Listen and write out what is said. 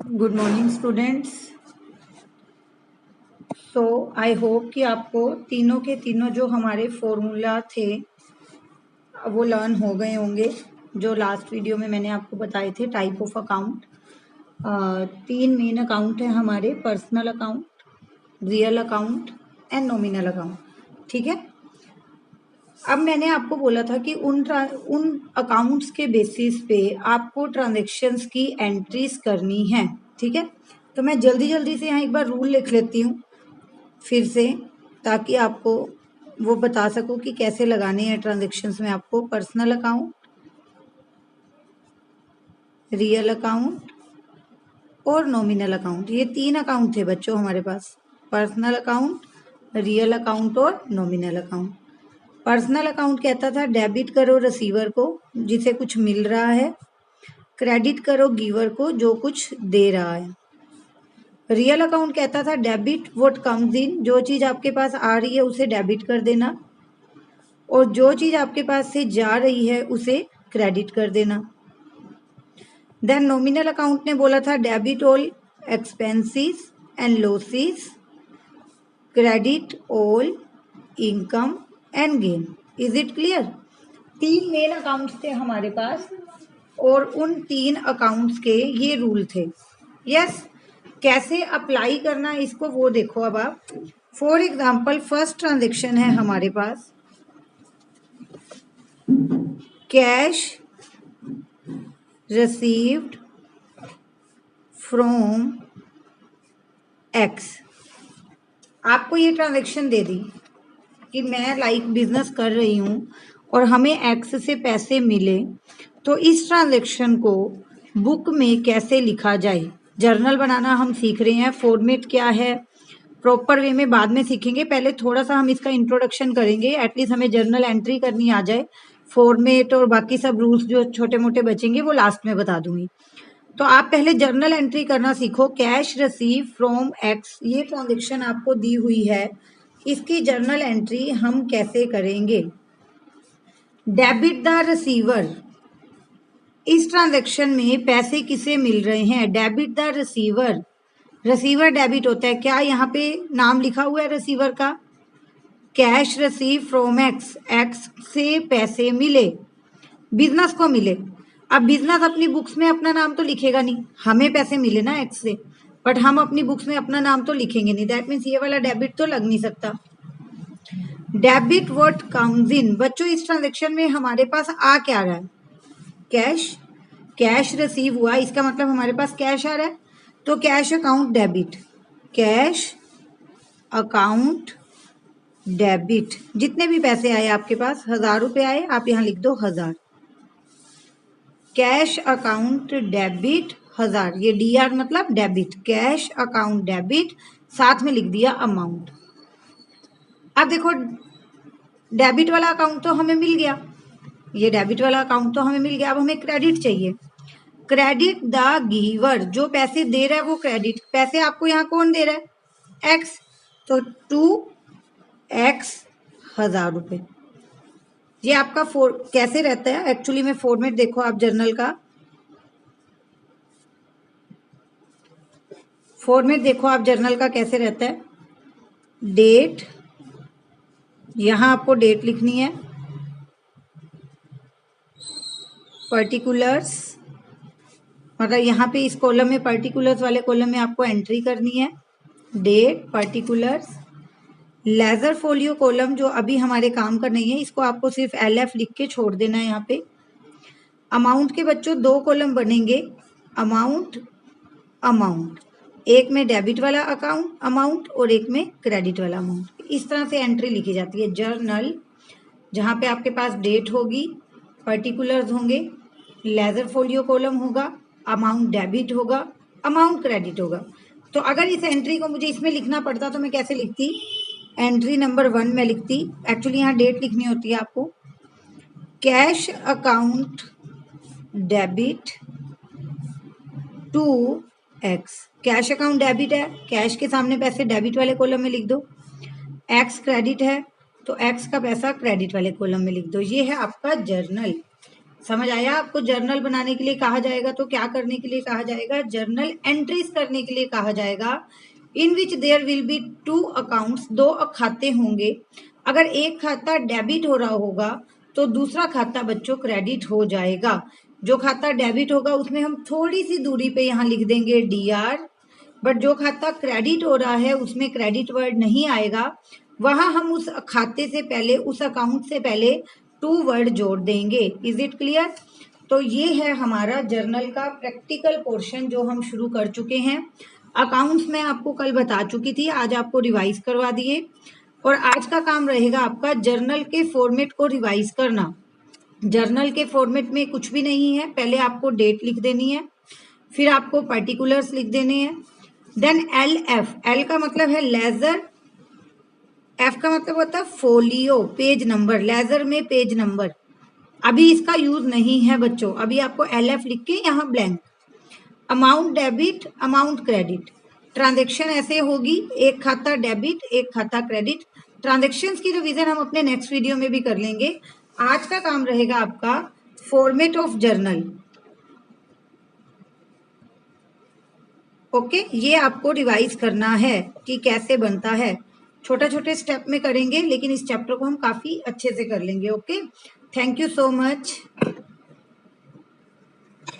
Good morning students. So I hope कि आपको तीनों के तीनों जो हमारे फॉर्मूला थे वो लर्न हो गए होंगे, जो लास्ट वीडियो में मैंने आपको बताए थे। टाइप ऑफ अकाउंट, तीन मेन अकाउंट है हमारे: personal account, real account and nominal account. ठीक है। अब मैंने आपको बोला था कि उन अकाउंट्स के बेसिस पे आपको ट्रांजेक्शन्स की एंट्रीज करनी है। ठीक है। तो मैं जल्दी जल्दी से यहाँ एक बार रूल लिख लेती हूँ फिर से, ताकि आपको वो बता सकूं कि कैसे लगाने हैं ट्रांजेक्शन्स में आपको। पर्सनल अकाउंट, रियल अकाउंट और नॉमिनल अकाउंट, ये तीन अकाउंट थे बच्चों हमारे पास: पर्सनल अकाउंट, रियल अकाउंट और नॉमिनल अकाउंट। पर्सनल अकाउंट कहता था डेबिट करो रिसीवर को जिसे कुछ मिल रहा है, क्रेडिट करो गिवर को जो कुछ दे रहा है। रियल अकाउंट कहता था डेबिट व्हाट कम्स इन, जो चीज आपके पास आ रही है उसे डेबिट कर देना, और जो चीज आपके पास से जा रही है उसे क्रेडिट कर देना। देन नॉमिनल अकाउंट ने बोला था debit all expenses and losses, credit all income and gain. Is it clear? तीन मेन अकाउंट्स थे हमारे पास और उन तीन अकाउंट्स के ये रूल थे। यस, कैसे अप्लाई करना इसको वो देखो। अब आप फॉर एग्जाम्पल फर्स्ट ट्रांजेक्शन है हमारे पास कैश रिसीव्ड फ्रॉम एक्स। आपको ये ट्रांजेक्शन दे दी कि मैं बिजनेस कर रही हूँ और हमें एक्स से पैसे मिले, तो इस ट्रांजेक्शन को बुक में कैसे लिखा जाए। जर्नल बनाना हम सीख रहे हैं, फॉर्मेट क्या है प्रॉपर वे में बाद में सीखेंगे। पहले थोड़ा सा हम इसका इंट्रोडक्शन करेंगे, एटलीस्ट हमें जर्नल एंट्री करनी आ जाए। फॉर्मेट और बाकी सब रूल्स जो छोटे मोटे बचेंगे वो लास्ट में बता दूंगी। तो आप पहले जर्नल एंट्री करना सीखो। कैश रिसीव फ्रॉम एक्स, ये ट्रांजेक्शन आपको दी हुई है, इसकी जर्नल एंट्री हम कैसे करेंगे। डेबिट द रिसीवर, इस ट्रांजैक्शन में पैसे किसे मिल रहे हैं, debit the receiver. Receiver debit होता है, क्या यहाँ पे नाम लिखा हुआ है रिसीवर का? Cash receive from x, x से पैसे मिले, बिजनेस को मिले। अब बिजनेस अपनी बुक्स में अपना नाम तो लिखेगा नहीं, हमें पैसे मिले ना एक्स से, बट हम अपनी बुक्स में अपना नाम तो लिखेंगे नहीं। दैट मीन्स ये वाला डेबिट तो लग नहीं सकता। डेबिट व्हाट कम्स इन, बच्चों इस ट्रांजेक्शन में हमारे पास आ क्या रहा है? कैश, कैश रिसीव हुआ, इसका मतलब हमारे पास कैश आ रहा है, तो cash account debit, cash account debit. जितने भी पैसे आए आपके पास, 1000 रुपए आए, आप यहां लिख दो 1000। कैश अकाउंट डेबिट 1000, ये डीआर मतलब डेबिट, कैश अकाउंट डेबिट, साथ में लिख दिया अमाउंट। अब देखो डेबिट वाला अकाउंट तो हमें मिल गया, ये डेबिट वाला अकाउंट तो हमें मिल गया। अब हमें क्रेडिट चाहिए। क्रेडिट द गिवर, जो पैसे दे रहा है वो क्रेडिट। पैसे आपको यहाँ कौन दे रहा है? एक्स, तो 2x 1000 रुपए। ये आपका कैसे रहता है एक्चुअली में, फॉर्मेट देखो आप जर्नल का, फॉर्मेट देखो आप जर्नल का कैसे रहता है। डेट, यहां आपको डेट लिखनी है, पर्टिकुलर्स, मतलब यहाँ पे इस कॉलम में पर्टिकुलर्स वाले कॉलम में आपको एंट्री करनी है, date particulars. Ledger folio column जो अभी हमारे काम का नहीं है, इसको आपको सिर्फ LF लिख के छोड़ देना है यहाँ पे। अमाउंट के बच्चों दो कॉलम बनेंगे, अमाउंट अमाउंट, एक में डेबिट वाला अकाउंट अमाउंट और एक में क्रेडिट वाला अमाउंट। इस तरह से एंट्री लिखी जाती है जर्नल, जहाँ पे आपके पास डेट होगी, पर्टिकुलर्स होंगे, लेजर फोलियो कॉलम होगा, अमाउंट डेबिट होगा, अमाउंट क्रेडिट होगा। तो अगर इस एंट्री को मुझे इसमें लिखना पड़ता तो मैं कैसे लिखती? एंट्री नंबर 1 में लिखती, एक्चुअली यहाँ डेट लिखनी होती है आपको, cash account debit 2x। Cash account debit है, कैश के सामने पैसे डेबिट वाले कॉलम में लिख दो, x क्रेडिट है तो x का पैसा क्रेडिट वाले कॉलम में लिख दो। ये है आपका जर्नल। समझ आया आपको? जर्नल बनाने के लिए कहा जाएगा तो क्या करने के लिए कहा जाएगा? जर्नल एंट्रीज करने के लिए कहा जाएगा। In which there will be 2 accounts, 2 खाते होंगे। अगर एक खाता डेबिट हो रहा होगा तो दूसरा खाता बच्चों क्रेडिट हो जाएगा। जो खाता डेबिट होगा उसमें हम थोड़ी सी दूरी पे यहाँ लिख देंगे DR, बट जो खाता क्रेडिट हो रहा है उसमें क्रेडिट वर्ड नहीं आएगा। वहां हम उस खाते से पहले, उस अकाउंट से पहले 2 वर्ड जोड़ देंगे। Is it clear? तो ये है हमारा जर्नल का प्रैक्टिकल पोर्शन जो हम शुरू कर चुके हैं। अकाउंट्स मैं आपको कल बता चुकी थी, आज आपको रिवाइज करवा दिए। और आज का काम रहेगा आपका जर्नल के फॉर्मेट को रिवाइज करना। जर्नल के फॉर्मेट में कुछ भी नहीं है, पहले आपको डेट लिख देनी है, फिर आपको पर्टिकुलर्स लिख देने हैं, देन LF, L का मतलब है लेजर, F का मतलब होता है फोलियो, पेज नंबर, लेजर में पेज नंबर। अभी इसका यूज नहीं है बच्चों, अभी आपको LF लिख के यहाँ blank. Amount debit, amount credit, transaction ऐसे होगी, एक खाता डेबिट एक खाता क्रेडिट। ट्रांजेक्शन्स की रिवीजन हम अपने नेक्स्ट वीडियो में भी कर लेंगे। आज का काम रहेगा आपका फॉर्मेट ऑफ जर्नल। ओके, ये आपको रिवाइज करना है कि कैसे बनता है। छोटे छोटे स्टेप में करेंगे लेकिन इस चैप्टर को हम काफी अच्छे से कर लेंगे। Okay, thank you so much.